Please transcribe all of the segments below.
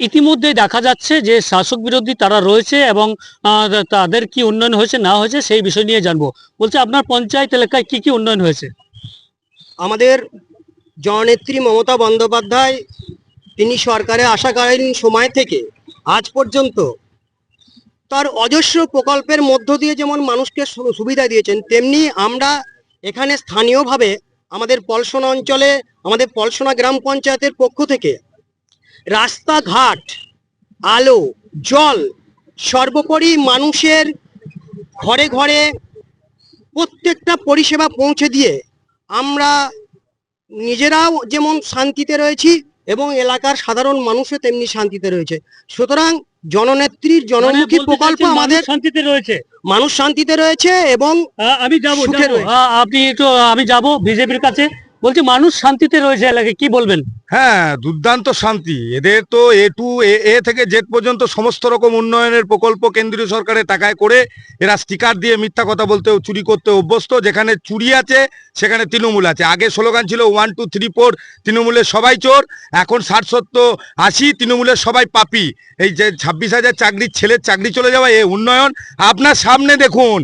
ইতিমধ্যে দেখা যাচ্ছে যে শাসক বিরোধী তারা রয়েছে এবং তাদের কি উন্নয়ন হয়েছে না হয়েছে সেই বিষয় নিয়ে জানবো। বলছে আপনার পঞ্চায়েত এলাকায় কি কি উন্নয়ন হয়েছে? আমাদের জননেত্রী মমতা বন্দ্যোপাধ্যায় তিনি সরকারে আসাকালীন সময় থেকে আজ পর্যন্ত তার অজস্র প্রকল্পের মধ্য দিয়ে যেমন মানুষকে সুবিধা দিয়েছেন, তেমনি আমরা এখানে স্থানীয়ভাবে আমাদের পলসনা অঞ্চলে আমাদের পলসনা গ্রাম পঞ্চায়েতের পক্ষ থেকে রাস্তাঘাট, আলো, জল, সর্বোপরি মানুষের ঘরে ঘরে প্রত্যেকটা পরিষেবা পৌঁছে দিয়ে আমরা নিজেরাও যেমন শান্তিতে রয়েছি এবং এলাকার সাধারণ মানুষও তেমনি শান্তিতে রয়েছে। সুতরাং জননেত্রীর জনমুখী প্রকল্প আমাদের শান্তিতে রয়েছে, মানুষ শান্তিতে রয়েছে এবং আমি যাবো আপনি একটু আমি যাব বিজেপির কাছে। বলছি মানুষ শান্তিতে রয়েছে এলাকায়, কি বলবেন? হ্যাঁ, দুর্দান্ত শান্তি। এদের তো এ টু এ থেকে জেড পর্যন্ত সমস্ত রকম উন্নয়নের প্রকল্প কেন্দ্রীয় সরকারের টাকায় করে এরা স্টিকার দিয়ে মিথ্যা কথা বলতে, চুরি করতে অভ্যস্ত। যেখানে চুরি আছে সেখানে তৃণমূল আছে। আগে স্লোগান ছিল 1 2 3 4 তৃণমূলের সবাই চোর, এখন 60 70 80 তৃণমূলের সবাই পাপি। এই যে 26,000 চাকরির ছেলের চাকরি চলে যাওয়া, এ উন্নয়ন আপনার সামনে দেখুন।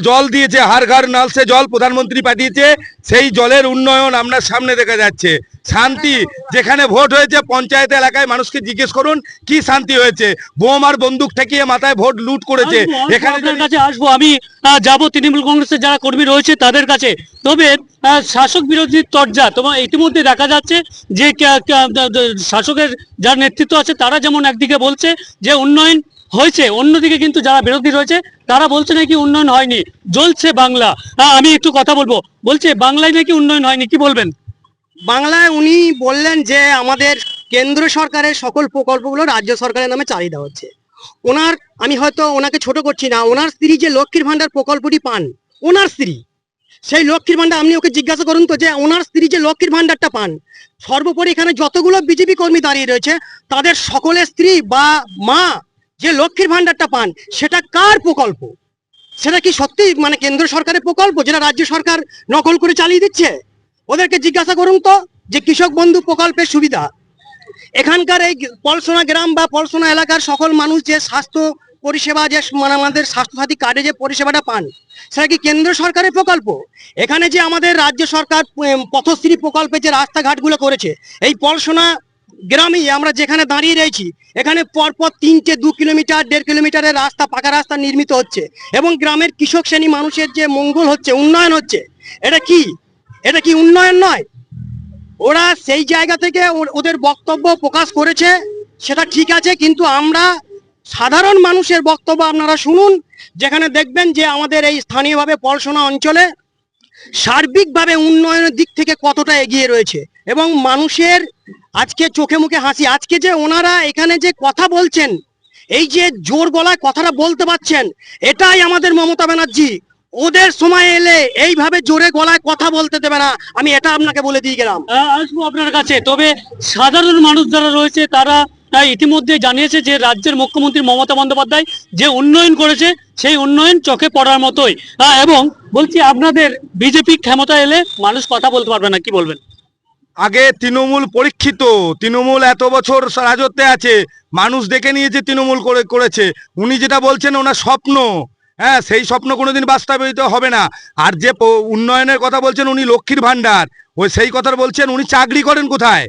জল দিয়েছে, হাড় ঘর নলসে জল প্রধানমন্ত্রী পাঠিয়েছে, সেই জলের উন্নয়ন আপনার সামনে দেখা যাচ্ছে। শান্তি, যেখানে ভোট হয়েছে পঞ্চায়েত এলাকায় মানুষকে জিজ্ঞেস করুন কি শান্তি হয়েছে। বোম আর বন্দুক ঠেকিয়ে মাথায় ভোট লুট করেছে। এখানে আপনার কাছে আসবো, আমি যাব তৃণমূল কংগ্রেসের যারা কর্মী রয়েছে তাদের কাছে। তবে শাসক বিরোধী তরজা তোমার ইতিমধ্যে দেখা যাচ্ছে যে শাসকের যার নেতৃত্ব আছে তারা যেমন একদিকে বলছে যে উন্নয়ন হয়েছে, অন্যদিকে কিন্তু যারা বিরোধী রয়েছে তারা বলছে নাকি উন্নয়ন হয়নি, জ্বলছে বাংলা। আমি একটু কথা বলবো, বলছে বাংলায় নাকি উন্নয়ন হয়নি, কি বলবেন? বাংলায় উনি বললেন যে আমাদের কেন্দ্র সরকারের সকল প্রকল্পগুলো রাজ্য সরকারের নামে চালিয়ে দেওয়া হচ্ছে। ওনার, আমি হয়তো ওনাকে ছোট করছি না, ওনার স্ত্রী যে লক্ষ্মীর ভান্ডার প্রকল্পটি পান, ওনার স্ত্রী সেই লক্ষ্মীর ভান্ডার, আপনি ওকে জিজ্ঞাসা করুন তো যে ওনার স্ত্রী যে লক্ষ্মীর ভান্ডারটা পান, সর্বোপরি এখানে যতগুলো বিজেপি কর্মী দাঁড়িয়ে রয়েছে তাদের সকলের স্ত্রী বা মা যে লক্ষ্মীর ভান্ডারটা পান সেটা কার প্রকল্প? সেটা কি সত্যি মানে কেন্দ্র সরকারের প্রকল্প যেটা রাজ্য সরকার নকল করে চালিয়ে দিচ্ছে? ওদেরকে জিজ্ঞাসা করুন তো যে কৃষক বন্ধু প্রকল্পের সুবিধা এখানকার এই পলসনা গ্রাম বা পলসনা এলাকার সকল মানুষ যে স্বাস্থ্য পরিষেবা, যে মানে আমাদের স্বাস্থ্যসাথী কার্ডে যে পরিষেবাটা পান, সেটা কি কেন্দ্র সরকারের প্রকল্প? এখানে যে আমাদের রাজ্য সরকার পথশ্রী প্রকল্পে যে রাস্তাঘাটগুলো করেছে, এই পলসনা গ্রামে আমরা যেখানে দাঁড়িয়ে রয়েছি এখানে পরপর 2 কিলোমিটার 1.5 কিলোমিটারের রাস্তা, পাকা রাস্তা নির্মিত হচ্ছে এবং গ্রামের কৃষক শ্রেণী মানুষের যে মঙ্গল হচ্ছে, উন্নয়ন হচ্ছে। এটা কি উন্নয়ন নয়? ওরা সেই জায়গা থেকে ওদের বক্তব্য প্রকাশ করেছে, সেটা ঠিক আছে, কিন্তু আমরা সাধারণ মানুষের বক্তব্য আপনারা শুনুন, যেখানে দেখবেন যে আমাদের এই স্থানীয়ভাবে পলসনা অঞ্চলে সার্বিকভাবে উন্নয়নের দিক থেকে কতটা এগিয়ে রয়েছে এবং মানুষের আজকে চোখে মুখে হাসি। আজকে যে ওনারা এখানে যে কথা বলছেন, এই যে জোর গলায় কথাটা বলতে পারছেন, এটাই আমাদের মমতা ব্যানার্জি। ওদের সময় এলে এইভাবে জোরে গলায় কথা বলতে দেবে না, আমি এটা আপনাকে বলে দিয়ে গেলাম। আসবো আপনার কাছে। তবে সাধারণ মানুষ যারা রয়েছে তারা ইতিমধ্যে জানিয়েছে যে রাজ্যের মুখ্যমন্ত্রী মমতা বন্দ্যোপাধ্যায় যে উন্নয়ন করেছে সেই উন্নয়ন চোখে পড়ার মতোই। এবং বলছি আপনাদের বিজেপি ক্ষমতা এলে মানুষ কথা বলতে পারবে না, কি বলবেন? আগে তৃণমূল পরীক্ষিত, তৃণমূল এত বছর রাজত্বে আছে, মানুষ দেখে নিয়েছে তৃণমূল করেছে। উনি যেটা বলছেন ওনার স্বপ্ন, হ্যাঁ, সেই স্বপ্ন কোনোদিন বাস্তবায়িত হবে না। আর যে উন্নয়নের কথা বলছেন উনি লক্ষ্মীর ভান্ডার, ওই সেই কথা বলছেন, উনি চাকরি করেন কোথায়?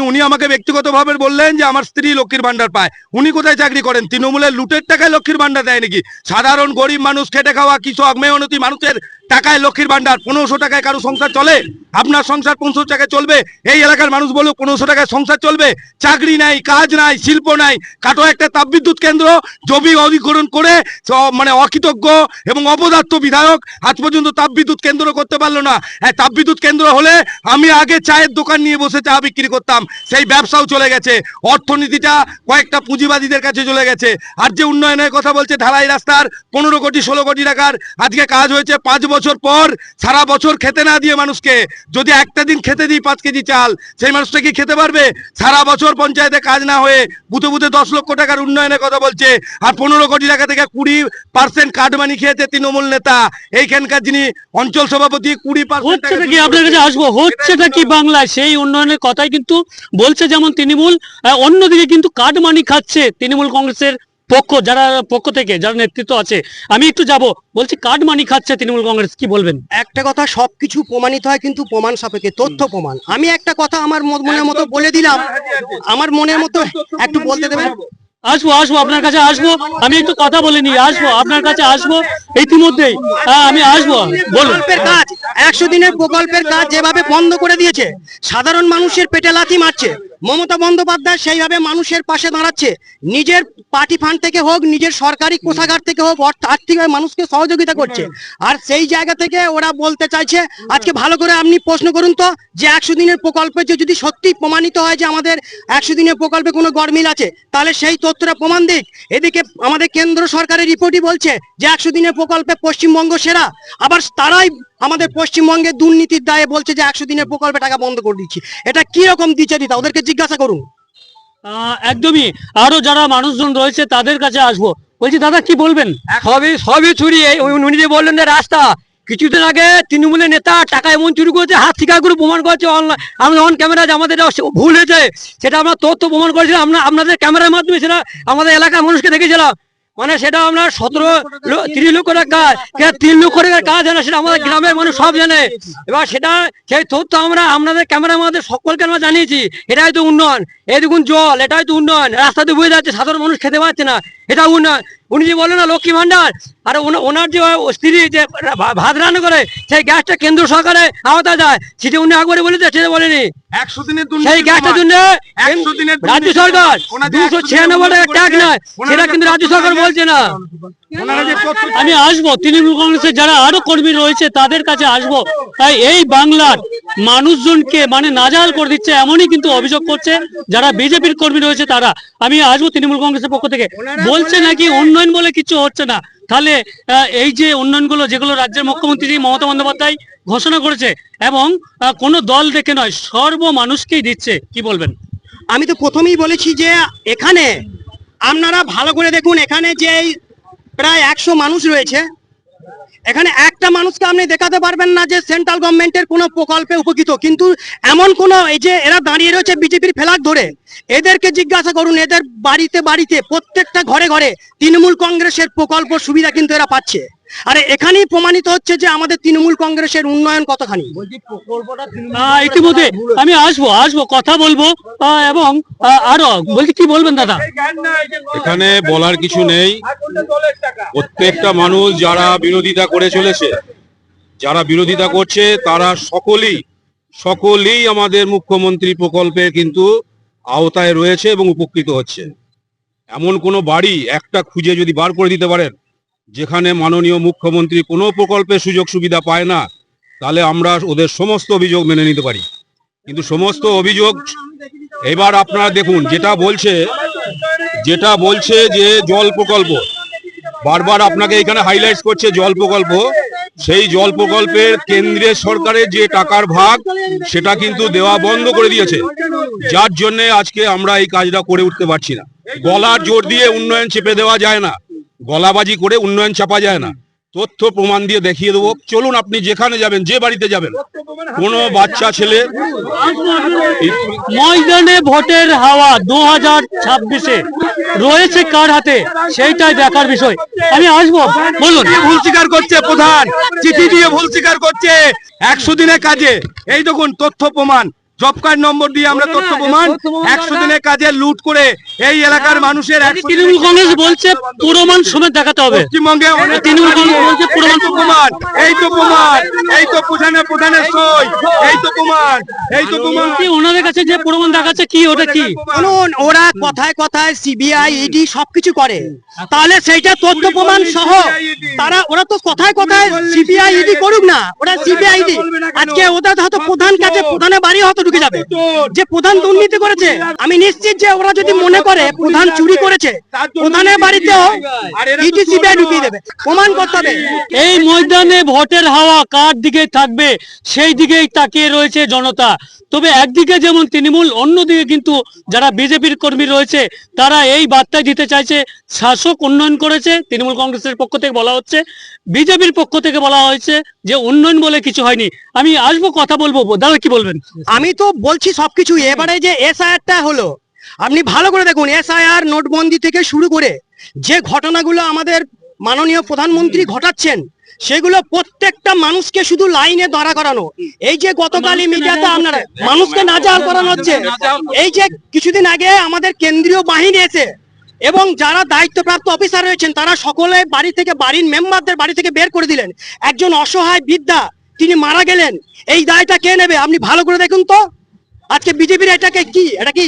উনি আমাকে ব্যক্তিগতভাবে বললেন যে আমার স্ত্রী লক্ষ্মীর ভান্ডার পায়, উনি কোথায় চাকরি করেন? তৃণমূলের লুটের টাকায় লক্ষ্মীর ভান্ডার দেয় নাকি? সাধারণ গরিব মানুষ, খেটে খাওয়া কৃষক মেহনতি মানুষের টাকায় লক্ষ্মীর ভান্ডার। 1500 টাকায় কারো সংসার চলে? আপনার সংসার 500 টাকায় চলবে? এই এলাকার মানুষ বলুক 1500 টাকায় সংসার চলবে? চাকরি নাই, কাজ নাই, শিল্প নাই, কাটো একটা তাপবিদ্যুৎ কেন্দ্র জমি অধিগ্রহণ করে মানে অকৃতজ্ঞ এবং অপদার্থ বিধায়ক আজ পর্যন্ত তাপবিদ্যুৎ কেন্দ্র করতে পারলো না। তাপবিদ্যুৎ কেন্দ্র হলে আমি আগে চায়ের দোকান নিয়ে বসে চা বিক্রি করতাম, সেই ব্যবসাও চলে গেছে। অর্থনীতিটা কয়েকটা পুঁজিবাদীদের কাছে চলে গেছে। আর যে উন্নয়নের কথা বলছে, ঢালাই রাস্তার 15 কোটি 16 কোটি টাকার আজকে কাজ হয়েছে 5 বছর বছর পর সারা বছর খেতে না দিয়ে মানুষকে যদি একটা দিন খেতে দিই 5 কেজি চাল, সেই মানুষটা কি খেতে পারবে? সারা বছর পঞ্চায়েতে কাজ না হয়ে বুথে বুথে 10 লক্ষ টাকার উন্নয়নের কথা বলছে, আর 15 কোটি টাকা থেকে 20% কাটমানি খেয়েছে তৃণমূল নেতা। এইখানকার যিনি অঞ্চল সভাপতি 20% হচ্ছেটা কি, আপনার কাছে আসবো, হচ্ছেটা কি বাংলায়? সেই উন্নয়নের কথাই কিন্তু বলছে যেমন তৃণমূল, অন্যদিকে কিন্তু কাটমানি খাচ্ছে তৃণমূল কংগ্রেসের পক্ষ থেকে যারা নেতৃত্ব আছে। আমি একটু যাব, বলছি কাটমানি খাচ্ছে তৃণমূল কংগ্রেস, কি বলবেন? একটা কথা, সবকিছু প্রমাণিত হয় কিন্তু প্রমাণ সাপেক্ষে, তথ্য প্রমাণ। আমি একটা কথা আমার মনের মতো বলে দিলাম, আমার মনের মতো একটু বলতে দেবেন? আসবো আপনার কাছে আসবো, আমি একটু কথা বলে নিই, আসবো আপনার কাছে আসবো ইতিমধ্যেই, আমি আসবো, বলুন। প্রকল্পের কাজ, 100 দিনের প্রকল্পের কাজ যেভাবে বন্ধ করে দিয়েছে, সাধারণ মানুষের পেটে লাথি মারছে, মমতা বন্দ্যোপাধ্যায় সেইভাবে মানুষের পাশে দাঁড়াচ্ছে, নিজের পার্টি ফান্ড থেকে হোক, নিজের সরকারি কোষাগার থেকে হোক, আর্থিকভাবে মানুষকে সহযোগিতা করছে। আর সেই জায়গা থেকে ওরা বলতে চাইছে, আজকে ভালো করে আপনি প্রশ্ন করুন তো, যে 100 দিনের প্রকল্পে যদি সত্যি প্রমাণিত হয় যে আমাদের 100 দিনের প্রকল্পে কোনো গরমিল আছে, তাহলে সেই তথ্যটা প্রমাণ দিক। এদিকে আমাদের কেন্দ্র সরকারের রিপোর্টই বলছে যে 100 দিনের প্রকল্পে পশ্চিমবঙ্গ সেরা, আবার তারাই আমাদের পশ্চিমবঙ্গের দুর্নীতির দায়ে বলছে যে 100 দিনের প্রকল্পে টাকা বন্ধ করে দিচ্ছি। এটা কি রকম দ্বিচারিতা, ওদেরকে জিজ্ঞাসা করুন। একদমই, আরো যারা মানুষজন রয়েছে তাদের কাছে আসবো। বলছি দাদা, কি বলবেন? সবই চুরি। উনি যে বললেন যে রাস্তা, কিছুদিন আগে তৃণমূলের নেতা টাকা এমন চুরি করেছে, হাত স্বীকার করে প্রমাণ করেছে আমরা অন ক্যামেরা, আমাদের ভুল হয়েছে সেটা আমরা তথ্য প্রমাণ করেছিলাম, আপনাদের ক্যামেরার মাধ্যমে সেটা আমাদের এলাকার মানুষকে দেখেছিলাম। মানে সেটা আমরা 30 লক্ষ টাকা 3 লক্ষ টাকার কাজ হয় না, সেটা আমাদের গ্রামের মানুষ সব জানে। এবার সেটা সেই তথ্য আমরা আপনাদের ক্যামেরার মধ্যে সকলকে আমরা জানিয়েছি। এটাই তো উন্নয়ন। এই দেখুন জল, এটাই তো উন্নয়ন। রাস্তাতে বয়ে যাচ্ছে, সাধারণ মানুষ খেতে পাচ্ছে না, এটা উন্নয়ন। উনি যে বলেন না লক্ষ্মী ভান্ডার, আর ওনার যে স্ত্রী যে ভাত রান্না করে, সেই গ্যাসটা কেন্দ্র সরকারে আওতা যায়, সেটা উনি একবারে বলেছে, সেটা বলেনি। 100 দিনের সেই গ্যাসটার জন্য রাজ্য সরকার 296 টাকা ট্যাক্স নেয়, সেটা কিন্তু রাজ্য সরকার বলছে না। আমি আসবো, তৃণমূল কংগ্রেসের যারা আরো কর্মী রয়েছে তাদের কাছে আসবো। তাই এই বাংলার মানুষজনকে মানে নাজেহাল করে দিচ্ছে, এমনই কিন্তু অভিযোগ করছে যারা বিজেপির কর্মী রয়েছে তারা। আমি আসবো তৃণমূল কংগ্রেসের পক্ষ থেকে, বলছে নাকি উন্নয়ন বলে কিছু হচ্ছে না। তাহলে এই যে উন্নয়নগুলো যেগুলো রাজ্যের মুখ্যমন্ত্রী মমতা বন্দ্যোপাধ্যায় ঘোষণা করেছে, এবং কোনো দল দেখে নয়, সর্ব মানুষকেই দিচ্ছে, কি বলবেন? আমি তো প্রথমেই বলেছি যে এখানে আপনারা ভালো করে দেখুন, এখানে যে প্রায় 100 মানুষ রয়েছে, এখানে একটা মানুষকে আপনি দেখাতে পারবেন না যে সেন্ট্রাল গভর্নমেন্টের কোনো প্রকল্পে উপকৃত। কিন্তু এমন কোন, এই যে এরা দাঁড়িয়ে রয়েছে বিজেপির ফ্ল্যাগ ধরে, এদেরকে জিজ্ঞাসা করুন, এদের বাড়িতে বাড়িতে প্রত্যেকটা ঘরে ঘরে তৃণমূল কংগ্রেসের প্রকল্প সুবিধা কিন্তু এরা পাচ্ছে। আর এখানেই প্রমাণিত হচ্ছে যে আমাদের তৃণমূল কংগ্রেসের উন্নয়ন কতখানি। ইতিমধ্যে আমি আসবো কথা বলবো, এবং আরো বলছি, কি বলবেন দাদা? এখানে বলার কিছু নেই। প্রত্যেকটা মানুষ যারা বিরোধিতা করে চলেছে, যারা বিরোধিতা করছে, তারা সকলেই আমাদের মুখ্যমন্ত্রী প্রকল্পের কিন্তু আওতায় রয়েছে এবং উপকৃত হচ্ছে। এমন কোনো বাড়ি একটা খুঁজে যদি বার করে দিতে পারেন যেখানে মাননীয় মুখ্যমন্ত্রী কোনো প্রকল্পের সুযোগ সুবিধা পায় না, তাহলে আমরা ওদের সমস্ত অভিযোগ মেনে নিতে পারি। কিন্তু সমস্ত অভিযোগ এবার আপনারা দেখুন, যেটা বলছে যে জল প্রকল্প, বারবার আপনাকে এখানে হাইলাইট করছে জল প্রকল্প। সেই জল প্রকল্পের কেন্দ্রের সরকারের যে টাকার ভাগ, সেটা কিন্তু দেওয়া বন্ধ করে দিয়েছে, যার জন্য আজকে আমরা এই কাজটা করে উঠতে পারছি না। গলার জোর দিয়ে উন্নয়ন চেপে দেওয়া যায় না, গলাবাজি করে উন্নয়ন চাপা যায় না। তথ্য প্রমাণ দিয়ে দেখিয়ে দেবো। চলুন, আপনি যেখানে যাবেন, যে বাড়িতে যাবেন, কোনো বাচ্চা ছেলে ময়দানে ভোটের হাওয়া 2026-এ রয়েছে কার হাতে, সেইটাই দেখার বিষয়। আমি আসবো, বলুন। ভুল স্বীকার করছে প্রধান, চিঠি দিয়ে ভুল স্বীকার করছে। 100 দিনের কাজে এই দেখুন তথ্য প্রমাণ, জব কার্ড নম্বর দিয়ে আমরা তথ্য প্রমাণ, 100 দিনের কাজে লুট করে এই এলাকার মানুষের তৃণমূল কংগ্রেস বলছে প্রমাণ সমেত দেখাতে হবে। পশ্চিমবঙ্গে তৃণমূল কংগ্রেস বলছে প্রমাণ, এই তো প্রধানের সই, এই তো প্রমাণ, এই তো প্রমাণ। কি ওনাদের কাছে যে প্রমাণ দেখাচ্ছে কি ওটা কি? শুনুন, ওরা কথায় কথায় সিবিআই ইডি সবকিছু করে, তাহলে সেইটা তথ্য প্রমাণ সহ ওরা তো কথায় কথায় সিবিআই ইডি করুক না, ওরা সিবিআই ইডি আজকে ওদের হয়তো প্রধান কাছে প্রধানের বাড়ি হয়তো ঢুকে যাবে যে প্রধান দুর্নীতি করেছে। আমি নিশ্চিত যে ওরা যদি মনে করে প্রধান চুরি করেছে, প্রধানের বাড়িতেও ইডি সিবিআই ঢুকিয়ে দেবে, প্রমাণ করতে হবে। এই ময়দানে ভোটের হাওয়া কার দিকে থাকবে সেই দিকেই তাকিয়ে রয়েছে জনতা। তবে একদিকে যেমন তৃণমূল, অন্যদিকে কিন্তু যারা বিজেপির কর্মী রয়েছে তারা এই বার্তা দিতে চাইছে শাসক উন্নয়ন করেছে। তৃণমূল কংগ্রেসের পক্ষ থেকে বলা হচ্ছে, বিজেপির পক্ষ থেকে বলা হয়েছে যে উন্নয়ন বলে কিছু হয়নি। আমি আসবো, কথা বলবো। দাদা কি বলবেন? আমি তো বলছি সবকিছু। এবারে যে এসআইআরটা হলো, আপনি ভালো করে দেখুন, এসআইআর নোটবন্দি থেকে শুরু করে যে ঘটনাগুলো আমাদের মাননীয় প্রধানমন্ত্রী ঘটাচ্ছেন, সেগুলো প্রত্যেকটা মানুষকে শুধু লাইনে দাঁড়া করানো। এই যে গতকালই মিডিয়াতে আপনারা মানুষকে নাজাল করানো হচ্ছে, এই যে কিছুদিন আগে আমাদের কেন্দ্রীয় বাহিনী এসে এবং যারা দায়িত্বপ্রাপ্ত অফিসার রয়েছেন তারা সকলে বাড়ি থেকে, বাড়ির মেম্বারদের বাড়ি থেকে বের করে দিলেন। একজন অসহায় বৃদ্ধা তিনি মারা গেলেন, এই দায়টা কে নেবে? আপনি ভালো করে দেখুন তো। আজকে বিজেপির এটাকে কি, এটা কি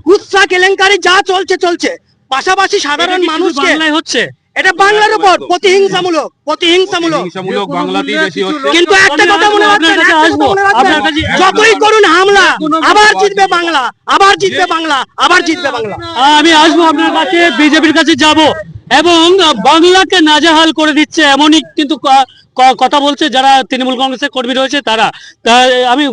কুৎসা কেলেঙ্কারি যা চলছে চলছে, পাশাপাশি সাধারণ মানুষকে বাংলায় হচ্ছে। এটা বাংলার উপর প্রতিহিংসামূলক হিংসামূলক বাংলাতেই বেশি হচ্ছে। কিন্তু একটা কথা মনে রাখবেন, আপনার কাছে আসবো, আপনার কাছে যতই করুন হামলা, আবার জিতবে বাংলা, আবার জিতবে বাংলা, আবার জিতবে বাংলা। আমি আসবো আপনার কাছে, বিজেপির কাছে যাব এবং বাংলাকে নাজেহাল করে দিচ্ছে এমনই কিন্তু কথা বলছে যারা তৃণমূল কংগ্রেসের কর্মী রয়েছে তারা। আমি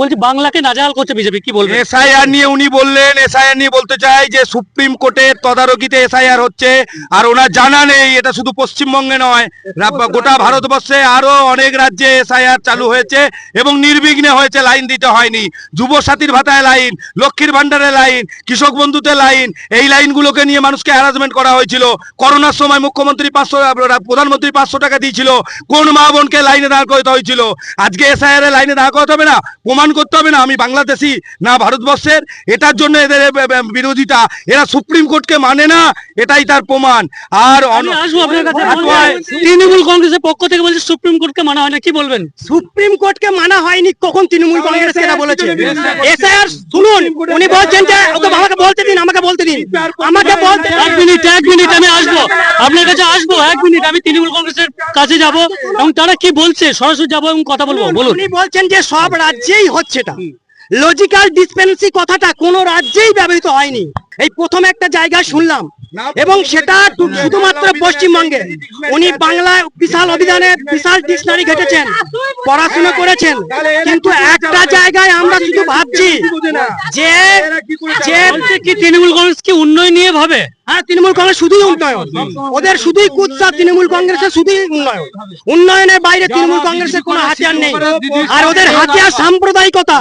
বলছি বাংলাকে নাজেহাল করছে বিজেপি, কি বলবেন? এসআইআর নিয়ে উনি বললেন, এসআইআর নিয়ে বলতে চাই যে সুপ্রিম কোর্টের তদারকিতে এসআইআর হচ্ছে, আর ওনার জানা নেই এটা শুধু পশ্চিমবঙ্গে নয়, গোটা ভারতবর্ষে আরো অনেক রাজ্যে এসআইআর চালু হয়েছে এবং নির্বিঘ্নে হয়েছে, লাইন দিতে হয়নি। যুব সাথীর ভাতায় লাইন, লক্ষ্মীর ভান্ডারে লাইন, কৃষক বন্ধুতে লাইন, এই লাইনগুলোকে নিয়ে মানুষকে হ্যারাসমেন্ট করা হয়েছিল। করোনার সময় মুখ্যমন্ত্রী 500, প্রধানমন্ত্রী 500 টাকা দিয়েছিল, কোন মা বোনকে লাইনে দাঁড় করাতে হয়েছিল? আজকে এসআইআর এ লাইনে দাঁড় করাতে হবে না, প্রমাণ করতে হবে না আমি বাংলাদেশি না ভারতবর্ষের? এটার জন্য এদের বিরোধিতা, এরা সুপ্রিম কোর্টকে মানে না, এটাই তার প্রমাণ। আর আমি আসবো আপনার কাছে। তৃণমূল কংগ্রেসের পক্ষ থেকে বলছে সুপ্রিম কোর্টকে মানা হয় না, কি বলবেন? সুপ্রিম কোর্টকে মানা হয়নি কখন তৃণমূল কংগ্রেস এটা বলেছে? এসআইআর শুনুন, উনি বলছেন যে ওকে আমাকে বলতে দিন, আমাকে বলতে দিন, আমাকে বলতে। এক মিনিট আমি আসবো আপনার কাছে, আসবো 1 মিনিট। আমি তৃণমূল কংগ্রেসের কাছে যাব এবং তারা কি বলছে সরাসরি যাবো এবং কথা বলবো। বলুন। উনি বলছেন যে সব রাজ্যেই হচ্ছে এটা। লজিক্যাল ডিসপেন্সি কথাটা কোন রাজ্যেই ব্যবহৃত হয়নি, এই প্রথম একটা জায়গায় শুনলাম, এবং সেটা শুধুমাত্র পশ্চিমবঙ্গে। উনি বাংলায় বিশাল অভিধানে বিশাল ডিকশনারি ঘেটেছেন, পড়াশোনা করেছেন, কিন্তু একটা জায়গায় আমরা শুধু ভাবছি যে কি তৃণমূল কংগ্রেস কি উন্নয়ন নিয়ে ভাবে? হ্যাঁ, তৃণমূল কংগ্রেস শুধুই উন্নয়ন, ওদের শুধুই কুৎসা। তৃণমূল কংগ্রেসের শুধুই উন্নয়ন, উন্নয়নের বাইরে তৃণমূল কংগ্রেসের কোনো হাতিয়ার নেই। আর ওদের হাতিয়ার সাম্প্রদায়িকতা,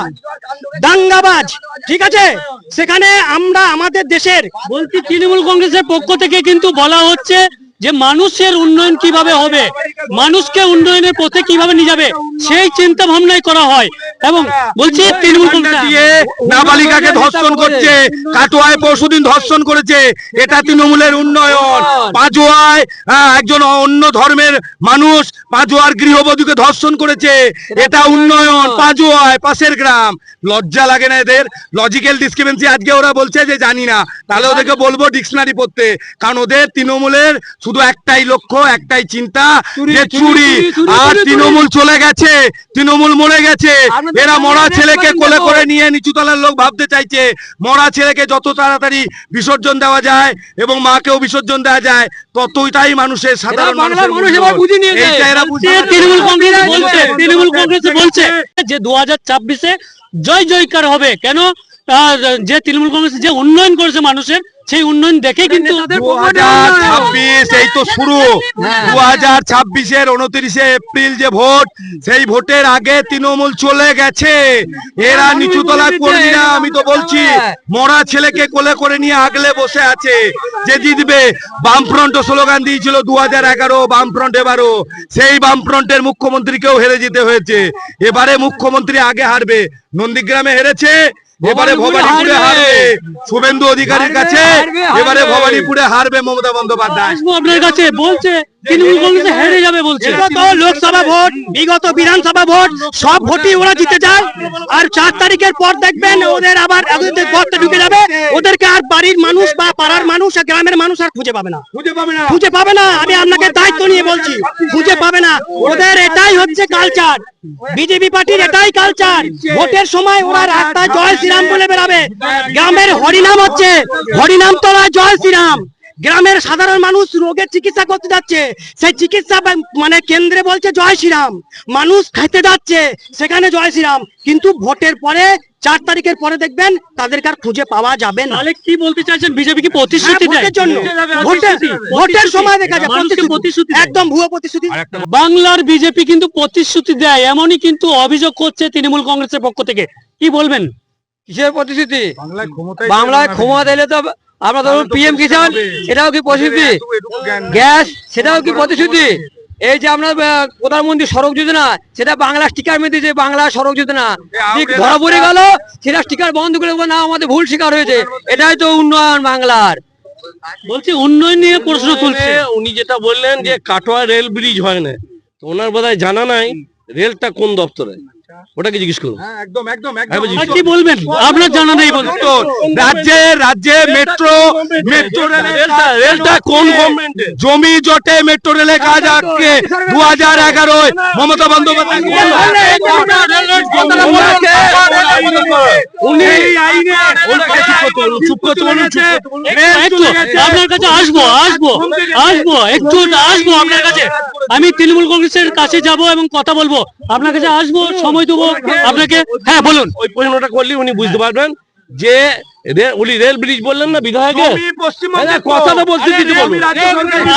দাঙ্গাবাজ, ঠিক আছে? সেখানে আমরা আমাদের দেশের বলছি তৃণমূল কংগ্রেসের পক্ষ থেকে কিন্তু বলা হচ্ছে যে মানুষের উন্নয়ন কিভাবে হবে, মানুষকে উন্নয়নের পথে কিভাবে নিয়ে যাবে সেই চিন্তা ভাবনাই করা হয়। এবং বলছি তৃণমূল কংগ্রেস দিয়ে নাবালিকাকে ধর্ষণ করছে, কাটোয়ায় পরশুদিন ধর্ষণ করেছে, এটা তৃণমূলের উন্নয়ন। পাঁচুয়ায় একজন অন্য ধর্মের মানুষ পাঁচুয়ার গৃহবধূকে ধর্ষণ করেছে, এটা উন্নয়ন। পাঁচুয়ায় পাশের গ্রাম, লজ্জা লাগে না এদের? লজিক্যাল ডিসক্রিপেন্সি আজকে ওরা বলছে যে জানি না, তাহলে ওদেরকে বলবো ডিকশনারি পড়তে, কারণ ওদের তৃণমূলের শুধু একটাই লক্ষ্য, একটাই চিন্তা, যে চুরি। আর তৃণমূল চলে গেছে, তৃণমূল মরে গেছে। এরা মরা ছেলেকে কোলে করে নিয়ে নিচুতলার লোক ভাবতে চাইছে মরা ছেলেকে যত তাড়াতাড়ি বিসর্জন দেওয়া যায় এবং মাকেও বিসর্জন দেওয়া যায় ততটাই মানুষের, সাধারণ মানুষের এইটা এরা বুঝে। তৃণমূল কংগ্রেস বলছে যে 2024-এ জয় জয়কার হবে। কেন? যে তৃণমূল কংগ্রেস যে উন্নয়ন করেছে মানুষের, সেই উন্নয়ন দেখে কিন্তু 2026 এই তো শুরু। 2026-এর 29শে এপ্রিল যে ভোট, সেই ভোটের আগে তৃণমূল চলে গেছে। এরা নিচুতলার কর্মীরা, আমি তো বলছি, মরা ছেলেকে কোলে করে নিয়ে আগলে বসে আছে যে জিতবে। বামফ্রন্ট স্লোগান দিয়েছিল 2011 বামফ্রন্ট, এবারও সেই বামফ্রন্টের মুখ্যমন্ত্রীকেও হেরে যেতে হয়েছে। এবারে মুখ্যমন্ত্রী আগে হারবে, নন্দীগ্রামে হেরেছে, এবারে ভবানীপুরে হারবে শুভেন্দু অধিকারীর কাছে, এবারে ভবানীপুরে হারবে মমতা বন্দ্যোপাধ্যায়। আপনার কাছে বলছে তৃণমূল কংগ্রেস হেরে যাবে বলছে। বিগত লোকসভা ভোট, বিগত বিধানসভা ভোট সব ভোটই ওরা জিতে যায়। আর 4 তারিখের পর দেখবেন ওদের আবার ওদের গর্তে ঢুকে যাবে। ওদেরকে আর বাড়ির মানুষ বা পাড়ার মানুষ আর গ্রামের মানুষ আর খুঁজে পাবে না, খুঁজে পাবে না। আমি আপনাকে দায়িত্ব নিয়ে বলছি, খুঁজে পাবে না। ওদের এটাই হচ্ছে কালচার, বিজেপি পার্টির এটাই কালচার। ভোটের সময় ওরা রাস্তায় জয় শ্রীরাম বলে বেরাবে। গ্রামের হরিনাম হচ্ছে, হরিনাম তলায় জয় শ্রীরাম। গ্রামের সাধারণ মানুষ রোগের চিকিৎসা করতে যাচ্ছে, সেই চিকিৎসা মানে কেন্দ্রে বলছে জয় শ্রীরাম। মানুষ খাইতে যাচ্ছে, সেখানে জয় শ্রীরাম। কিন্তু ভোটের পরে 4 তারিখের পরে দেখবেন তাদেরকে আর খুঁজে পাওয়া যাবে না। তাহলে কি বলতে চাইছেন, বিজেপি কি প্রতিশ্রুতি দেয়? ভোটের জন্য, ভোটের সময় দেখা যায় মানুষকে প্রতিশ্রুতি দেয়। একদম ভুয়ো প্রতিশ্রুতি। বাংলার বিজেপি কিন্তু প্রতিশ্রুতি দেয়, এমনই কিন্তু অভিযোগ করছে তৃণমূল কংগ্রেসের পক্ষ থেকে। কি বলবেন? কিসের প্রতিশ্রুতি? বাংলায় বাংলায় ক্ষমতা দিলে তো আমরা ধরুন পিএম কিষাণ, এটাও কি প্রতিশ্রুতি? গ্যাস, সেটাও কি প্রতিশ্রুতি? এই যে আমরা প্রধানমন্ত্রী সড়ক যোজনা, সেটা বাংলা স্টিকার মেরেছে, বাংলা সড়ক যোজনা ঠিক ধরা পড়ে গেল, সেটা স্টিকার বন্ধ করে দেবো না, আমাদের ভুল স্বীকার হয়েছে। এটাই তো উন্নয়ন বাংলার। বলছি উন্নয়ন নিয়ে প্রশ্ন তুলছে। উনি যেটা বললেন যে কাটোয়া রেল ব্রিজ হয় না, তো ওনার বোধহয় জানা নাই রেলটা কোন দপ্তরে, ওটাকে জিজ্ঞেস করুন। একদম একদম আর একদম কি বলবেন? আপনার জানা নেই বলতে। রাজ্যে মেট্রো রেলটা কোন গভর্নমেন্টের? জমি জটে মেট্রো রেলের কাজ আটকে 2011 মমতা বন্দ্যোপাধ্যায় আপনার কাছে আসবো আপনার কাছে। আমি তৃণমূল কংগ্রেসের কাছে যাব এবং কথা বলবো, আপনার কাছে আসবো, সময় দেবো আপনাকে। হ্যাঁ বলুন। ওই প্রশ্নটা করলে উনি বুঝতে পারবেন যে উনি রেল ব্রিজ বললেন না বিধায়কের, কথাটা বলতে দিতে বলুন।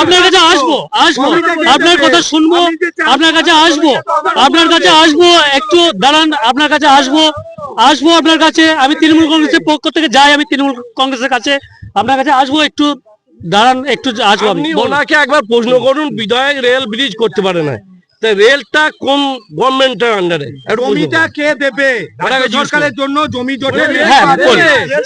আপনার কাছে আসবো আপনার কথা শুনবো, আপনার কাছে আসবো একটু দাঁড়ান। আপনার কাছে আসবো আপনার কাছে। আমি তৃণমূল কংগ্রেসের পক্ষ থেকে যাই, আমি তৃণমূল কংগ্রেসের কাছে আপনার কাছে আসবো, একটু দাঁড়ান, একটু আসবো। আপনি আমি ওনাকে একবার প্রশ্ন করুন, বিধায়ক রেল ব্রিজ করতে পারে না, তা রেলটা কোন গভর্নমেন্টের আন্ডারে? জমিটা কে দেবে? রাজ্য সরকারের জন্য জমি জটে হ্যাঁ, বল।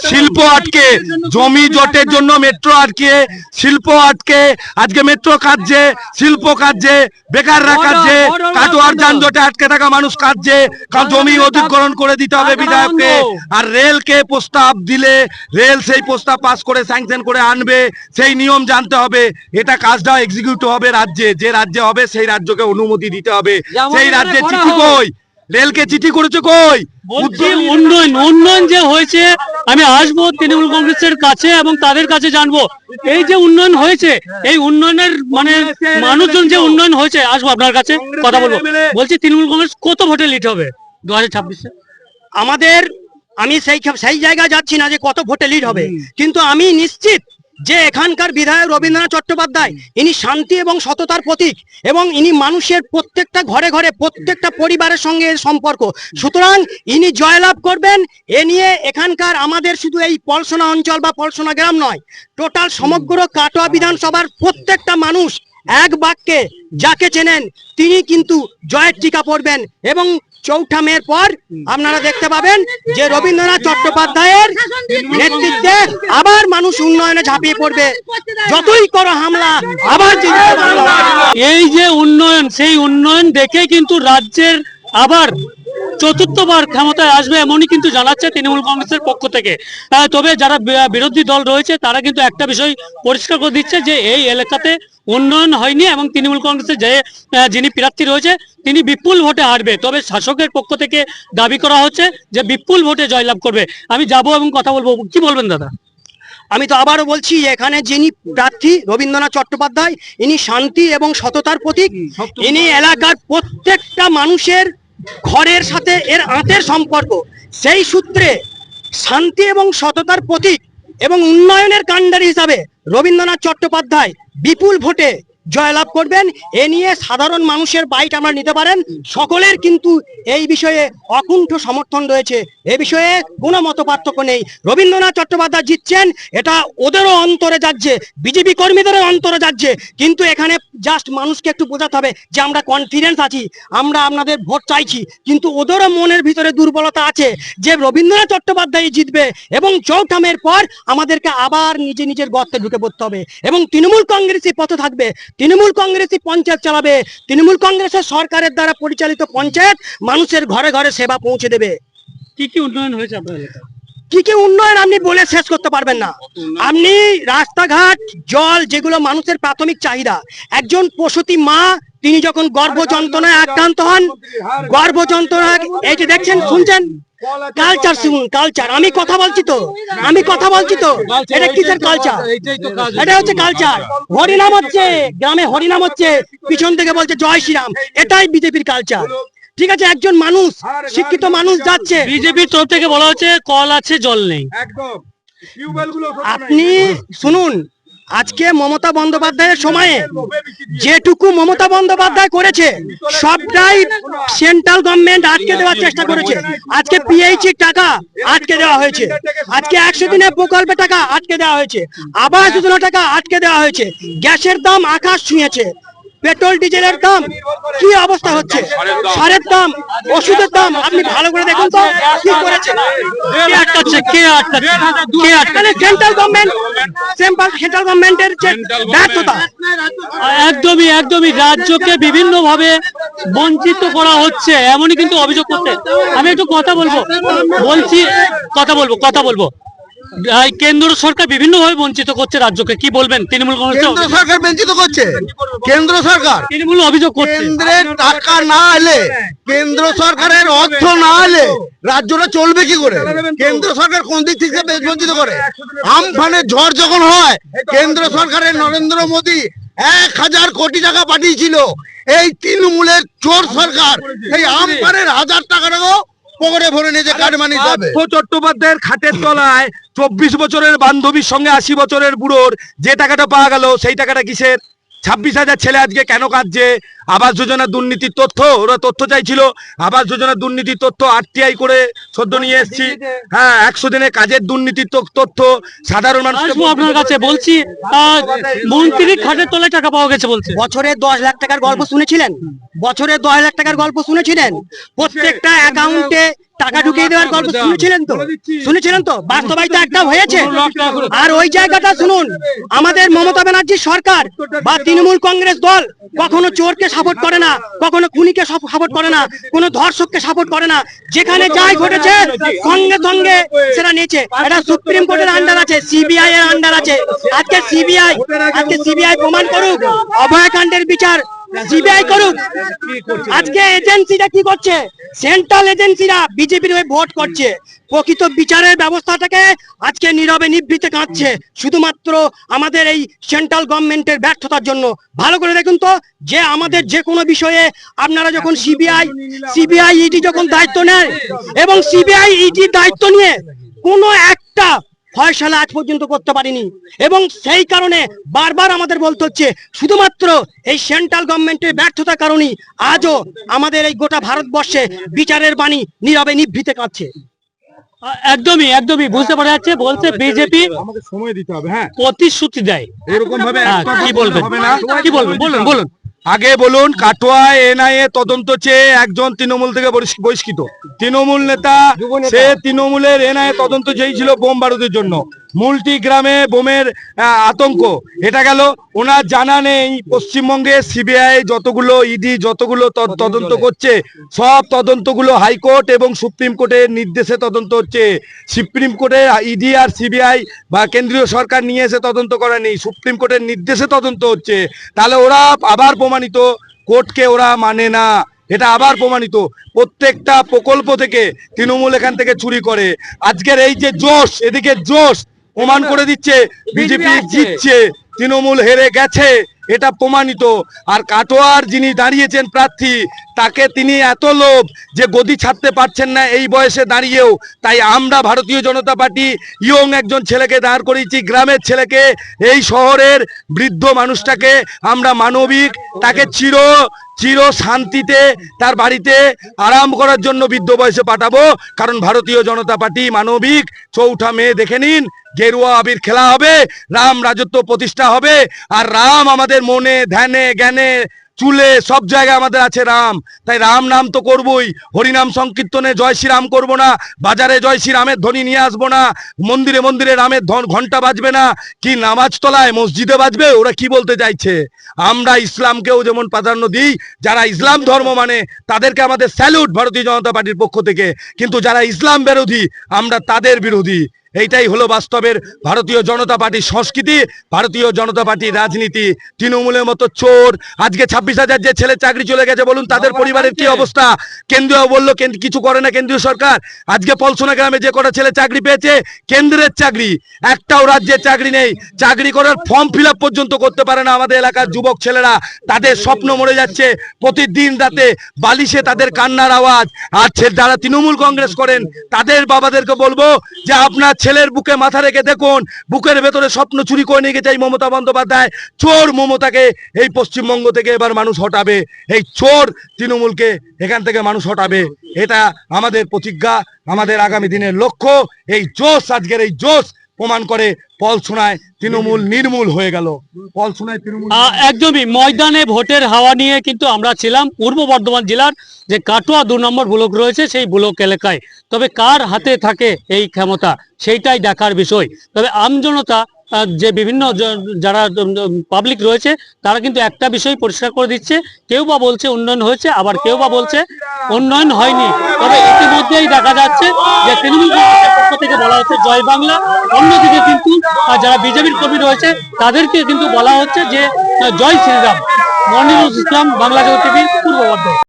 শিল্প আটকে, জমি জটের জন্য মেট্রো আটকে, শিল্প আটকে, আজকে মেট্রো কাটছে, শিল্প কাটছে, বেকাররা কাটছে, কাটোয়ার যানজটে আটকে থাকা মানুষ কাটছে, কারণ জমি অধিগ্রহণ করে দিতে হবে বিধায়ককে। আর রেলকে প্রস্তাব দিলে রেল সেই প্রস্তাব পাস করে স্যাংশন করে আনবে, সেই নিয়ম জানতে হবে। এটা কাজটা এক্সিকিউট হবে রাজ্যে, যে রাজ্যে হবে সেই রাজ্যকে অনুমতি দিতে হবে। সেই রাজ্যে চিঠি কই? রেলকে চিঠি করেছে কই? বলছি উন্নয়ন যে হয়েছে, আমি আসবো তৃণমূল কংগ্রেসের কাছে এবং তাদের কাছে জানবো এই যে উন্নয়ন হয়েছে, এই উন্নয়নের মানে মানুষজন যে উন্নয়ন হয়েছে, আসবো আপনার কাছে কথা বলবো। বলছি তৃণমূল কংগ্রেস কত ভোটে লিড হবে 2026-এ? আমি সেই জায়গায় যাচ্ছি না যে কত ভোটে লিড হবে, কিন্তু আমি নিশ্চিত যে এখানকার বিধায়ক রবীন্দ্রনাথ চট্টোপাধ্যায় ইনি শান্তি এবং সততার প্রতীক, এবং ইনি মানুষের প্রত্যেকটা ঘরে ঘরে প্রত্যেকটা পরিবারের সঙ্গে এর সম্পর্ক। সুতরাং ইনি জয়লাভ করবেন, এ নিয়ে এখানকার আমাদের শুধু এই পলসনা অঞ্চল বা পলসনা গ্রাম নয়, টোটাল সমগ্র কাটোয়া বিধানসভার প্রত্যেকটা মানুষ এক বাক্যে যাকে চেনেন তিনি কিন্তু জয়ের টিকা পড়বেন। এবং 4 মের পর আপনারা দেখতে পাবেন যে রবীন্দ্রনাথ চট্টোপাধ্যায়ের নেতৃত্বে আবার মানুষ উন্নয়নে ঝাঁপিয়ে পড়বে। যতই করো হামলা, আবার জিতবে বাংলা। এই যে উন্নয়ন, সেই উন্নয়ন দেখে কিন্তু রাজ্যের আবার 4র্থবার ক্ষমতায় আসবে এমনই কিন্তু জানাচ্ছে তৃণমূল কংগ্রেসের পক্ষ থেকে। তবে যারা বিরোধী দল রয়েছে তারা কিন্তু একটা বিষয় পরিষ্কার করে দিচ্ছে যে এই এলাকাতে উন্নয়ন হয়নি এবং তৃণমূল কংগ্রেসের যে যিনি প্রার্থী রয়েছে তিনি বিপুল ভোটে হারবে। তবে শাসকের পক্ষ থেকে দাবি করা হচ্ছে যে বিপুল ভোটে জয়লাভ করবে। আমি যাব এবং কথা বলবো। কি বলবেন দাদা? আমি তো আবারও বলছি, এখানে যিনি প্রার্থী রবীন্দ্রনাথ চট্টোপাধ্যায় ইনি শান্তি এবং সততার প্রতীক। ইনি এলাকার প্রত্যেকটা মানুষের ঘরের সাথে এর আঁতের সম্পর্ক, সেই সূত্রে শান্তি এবং সততার প্রতীক এবং উন্নয়নের কাণ্ডারি হিসাবে রবীন্দ্রনাথ চট্টোপাধ্যায় বিপুল ভোটে জয়লাভ করবেন। এ নিয়ে সাধারণ মানুষের বাইট আমরা নিতে পারেন। সকলের কিন্তু এই বিষয়ে অকুণ্ঠ সমর্থন রয়েছে, এ বিষয়ে কোনো মত পার্থক্য নেই। রবীন্দ্রনাথ চট্টোপাধ্যায় জিতছেন, এটা ওদেরও অন্তরে যাচ্ছে, বিজেপি কর্মীদেরও অন্তরে যাচ্ছে। কিন্তু এখানে জাস্ট মানুষকে একটু বোঝাতে হবে যে আমরা কনফিডেন্স আছি, আমরা আপনাদের ভোট চাইছি, কিন্তু ওদেরও মনের ভিতরে দুর্বলতা আছে যে রবীন্দ্রনাথ চট্টোপাধ্যায় জিতবে এবং 4 মের পর আমাদেরকে আবার নিজের গর্তে ঢুকে পড়তে হবে এবং তৃণমূল কংগ্রেসই পথে থাকবে। তৃণমূল কংগ্রেসই পঞ্চায়েত চালাবে, তৃণমূল কংগ্রেসের সরকারের দ্বারা পরিচালিত পঞ্চায়েত মানুষের ঘরে ঘরে সেবা পৌঁছে দেবে। কি কি উন্নয়ন হয়েছে আপনার এলাকায়? কি কি উন্নয়ন আপনি বলে শেষ করতে পারবেন না। আপনি রাস্তাঘাট, জল, যেগুলো মানুষের প্রাথমিক চাহিদা, একজন প্রসূতি মা তিনি যখন গর্ভ যন্ত্রণায় আক্রান্ত হন, গর্ভ যন্ত্রণা, এই যে দেখছেন শুনছেন, কালচার শুনুন, কালচার। আমি কথা বলছি তো এটা কিসের কালচার? এটা হচ্ছে কালচার। হরিনাম হচ্ছে, গ্রামে হরিনাম হচ্ছে, পিছন থেকে বলছে জয় শ্রীরাম, এটাই বিজেপির কালচার। ঠিক আছে, একজন মানুষ, শিক্ষিত মানুষ যাচ্ছে, বিজেপির তরফ থেকে বলা হচ্ছে কল আছে জল নেই। একদম টিউবওয়েলগুলো আপনি শুনুন, আজকে মমতা বন্দ্যোপাধ্যায়ের সময়ে যেটুকু মমতা বন্দ্যোপাধ্যায় করেছে সবটাই সেন্ট্রাল গভর্নমেন্ট আটকে দেওয়ার চেষ্টা করেছে। আজকে পিএইচি টাকা আটকে দেওয়া হয়েছে, আজকে 100 দিনের প্রকল্পে টাকা আটকে দেওয়া হয়েছে, আবাস যোজনা টাকা আটকে দেওয়া হয়েছে, গ্যাসের দাম আকাশ ছুঁয়েছে, পেট্রোল ডিজেলের দাম কি অবস্থা হচ্ছে, সারের দাম, ওষুধের দাম, আপনি ভালো করে দেখুন তো কি করেছে। সেন্ট্রাল গভর্নমেন্টের যে ব্যর্থতা। একদমই রাজ্যকে বিভিন্ন ভাবে বঞ্চিত করা হচ্ছে, এমনই কিন্তু অভিযোগ করতে। আমি একটু কথা বলবো কেন্দ্র সরকার বিভিন্ন ভাবে বঞ্চিত করছে রাজ্যকে, কি বলবেন? তৃণমূল কংগ্রেস সরকার বঞ্চিত করছে, কেন্দ্র সরকার, তৃণমূল অভিযোগ করছে কেন্দ্রের টাকা না এলে, কেন্দ্র সরকারের অর্থ না এলে রাজ্যটা চলবে কি করে? কেন্দ্র সরকার কোন দিক থেকে বঞ্চিত করে? আমফানের ঝড় যখন হয়, কেন্দ্র সরকারের নরেন্দ্র মোদী 1000 কোটি টাকা পাঠিয়েছিল, এই তৃণমূলের চোর সরকার সেই আমফানের 1000 টাকাটাও পকেটে ভরে নিয়েছে কাটমানি হিসাবে। পার্থ চট্টোপাধ্যায়ের খাটের তলায় 24 বছরের বান্ধবীর সঙ্গে 80 বছরের বুড়োর যে টাকাটা পাওয়া গেল, সেই টাকাটা কিসের? 26,000 ছেলে আজকে কেন কাঁদছে? আবাস যোজনার দুর্নীতির তথ্য, ওরা তথ্য চাইছিল, আবাস যোজনার দুর্নীতির তথ্য আরটিআই করে সদ্য নিয়ে এসেছি। হ্যাঁ, 100 দিনে কাজের দুর্নীতির তথ্য সাধারণ মানুষ। আসবো আপনার কাছে, বলছি মন্ত্রী খাটের তলায় টাকা পাওয়া গেছে বলছে। বছরে 10 লাখ টাকার গল্প শুনেছিলেন? বছরে 10 লাখ টাকার গল্প শুনেছিলেন? প্রত্যেকটা অ্যাকাউন্টে টাকা ঢুকিয়ে দেওয়ার গল্প শুনেছিলেন তো? বাস্তবায়িত একটা হয়েছে। আর ওই জায়গাটা শুনুন, আমাদের মমতা ব্যানার্জি সরকার বা তৃণমূল কংগ্রেস দল কখনো চোরকে সাপোর্ট করে না, কখনো খুনিকে সাপোর্ট করে না, কোনো ধর্ষককে সাপোর্ট করে না। যেখানে যাই ঘটেছে সঙ্গে সঙ্গে সেটা নিয়েছে। এটা সুপ্রিম কোর্টের আন্ডার আছে, সিবিআই এর আন্ডার আছে। আজকে সিবিআই প্রমাণ করুক, অভয়কাণ্ডের বিচার সিবিআই করুক। আজকে এজেন্সিরা কি করছে? সেন্ট্রাল এজেন্সিরা বিজেপির হয়ে ভোট করছে, প্রকৃত বিচারের ব্যবস্থাটাকে আজকে নীরবে নিভৃতে কাঁদছে শুধুমাত্র আমাদের এই সেন্ট্রাল গভর্নমেন্টের ব্যর্থতার জন্য। ভালো করে দেখুন তো, যে আমাদের যে কোনো বিষয়ে আপনারা যখন সিবিআই ইডি যখন দায়িত্ব নেয়, এবং সিবিআই ইডি দায়িত্ব নিয়ে কোনো একটা ফয়সালা আজ পর্যন্ত করতে পারিনি, এবং সেই কারণে বারবার আমাদের বলতে হচ্ছে শুধুমাত্র এই সেন্ট্রাল গভর্নমেন্টের ব্যর্থতার কারণেই আজও আমাদের এই গোটা ভারতবর্ষে বিচারের বাণী নীরবে নিভৃতে কাঁদছে। একদমই বুঝতে পারা যাচ্ছে। বলছে বিজেপি আমাকে সময় দিতে হবে। হ্যাঁ, প্রতিশ্রুতি দেয়, এরকম ভাবে কি বলবেন? হবে না। কি বলবেন? বলুন। আগে বলুন, কাটোয়া এনআইএ তদন্ত চেয়ে একজন তৃণমূল থেকে বহিষ্কৃত তৃণমূল নেতা, সে তৃণমূলের এনআইএ তদন্ত চেয়েছিল বোম বারুদের জন্য। মুলটি গ্রামে বোমের আতঙ্ক, এটা গেল। ওনার জানা নেই পশ্চিমবঙ্গে সিবিআই যতগুলো ইডি যতগুলো তদন্ত করছে, সব তদন্তগুলো হাইকোর্ট এবং সুপ্রিম কোর্টের নির্দেশে তদন্ত হচ্ছে। সুপ্রিম কোর্টে ইডি আর সিবিআই বা কেন্দ্রীয় সরকার নিয়ে এসে তদন্ত করা নেই, সুপ্রিম কোর্টের নির্দেশে তদন্ত হচ্ছে। তাহলে ওরা আবার প্রমাণিত, কোর্টকে ওরা মানে না, এটা আবার প্রমাণিত। প্রত্যেকটা প্রকল্প থেকে তৃণমূল এখান থেকে চুরি করে। আজকের এই যে জোশ, এদিকে জোশ প্রমাণ করে দিচ্ছে বিজেপি জিতছে, তৃণমূল হেরে গেছে, এটা প্রমাণিত। আর কাটোয়ার যিনি দাঁড়িয়েছেন প্রার্থী, তাকে তিনি এত লোভ যে গদি ছাড়তে পারছেন না এই বয়সে দাঁড়িয়েও। তাই আমরা ভারতীয় জনতা পার্টি ইয়ং একজন ছেলেকে দাঁড় করিয়েছি, গ্রামের ছেলেকে, এই শহরের বৃদ্ধ মানুষটাকে আমরা মানবিক, তাকে চির শান্তিতে তার বাড়িতে আরাম করার জন্য বৃদ্ধ বয়সে পাঠাবো। কারণ ভারতীয় জনতা পার্টি মানবিক। 4 মে দেখে নিন, গেরুয়া আবির খেলা হবে, রাম রাজত্ব প্রতিষ্ঠা হবে। আর রাম আমাদের মনে ধ্যানে জ্ঞানে চুলে সব জায়গায় আমাদের আছে রাম, তাই রাম নাম তো করবই। হরিনাম সংকীর্তনে জয় শ্রীরাম করবো না, বাজারে জয় শ্রীরামের ধ্বনি নিয়ে আসবো না, মন্দিরে মন্দিরে রামের ঘন্টা বাজবে না, কি নামাজ তলায় মসজিদে বাজবে? ওরা কি বলতে চাইছে? আমরা ইসলামকেও যেমন প্রাধান্য দিই, যারা ইসলাম ধর্ম মানে তাদেরকে আমাদের স্যালুট ভারতীয় জনতা পার্টির পক্ষ থেকে, কিন্তু যারা ইসলাম বিরোধী আমরা তাদের বিরোধী। এইটাই হলো বাস্তবের ভারতীয় জনতা পার্টির সংস্কৃতি, ভারতীয় জনতা পার্টির রাজনীতি। তৃণমূলের মতো চোর, আজকে 26,000 যে ছেলে চাকরি চলে গেছে, বলুন তাদের পরিবারের কি অবস্থা? কেন্দ্রীয় বললো কিছু করে না কেন্দ্রীয় সরকার। আজকে পলসোনা গ্রামে যে কটা ছেলে চাকরি পেয়েছে কেন্দ্রের চাকরি, একটাও রাজ্যের চাকরি নেই। চাকরি করার ফর্ম ফিল আপ পর্যন্ত করতে পারে না আমাদের এলাকার যুবক ছেলেরা, তাদের স্বপ্ন মরে যাচ্ছে। প্রতিদিন রাতে বালিশে তাদের কান্নার আওয়াজ। আর যারা তৃণমূল কংগ্রেস করেন তাদের বাবাদেরকে বলবো যে আপনার ছেলের বুকে মাথা রেখে দেখুন, বুকের ভেতরে স্বপ্ন চুরি করে নিয়ে গেছে এই মমতা বন্দ্যোপাধ্যায়। চোর মমতাকে এই পশ্চিমবঙ্গ থেকে এবার মানুষ হটাবে, এই চোর তৃণমূলকে এখান থেকে মানুষ হটাবে। এটা আমাদের প্রতিজ্ঞা, আমাদের আগামী দিনের লক্ষ্য। এই জোশ, আজকের এই জোশ প্রমাণ করে পলসোনায় তৃণমূল নির্মূল হয়ে গেল। পলসোনায় তৃণমূল একদমই ময়দানে ভোটের হাওয়া নিয়ে কিন্তু আমরা ছিলাম পূর্ব বর্ধমান জেলার যে কাটোয়া 2 নম্বর ব্লক রয়েছে সেই ব্লক এলাকায়। তবে কার হাতে থাকে এই ক্ষমতা সেইটাই দেখার বিষয়। তবে আমজনতা যে বিভিন্ন যারা পাবলিক রয়েছে তারা কিন্তু একটা বিষয় পরিষ্কার করে দিচ্ছে, কেউ বা বলছে উন্নয়ন হয়েছে, আবার কেউ বা বলছে উন্নয়ন হয়নি। তবে ইতিমধ্যেই দেখা যাচ্ছে যে তৃণমূল কংগ্রেসের পক্ষ থেকে বলা হচ্ছে জয় বাংলা, অন্যদিকে কিন্তু যারা বিজেপির কর্মী রয়েছে তাদেরকে কিন্তু বলা হচ্ছে যে জয় শ্রীরাম। মনিরুল ইসলাম, বাংলা টিভি, পূর্ব বর্ধমান।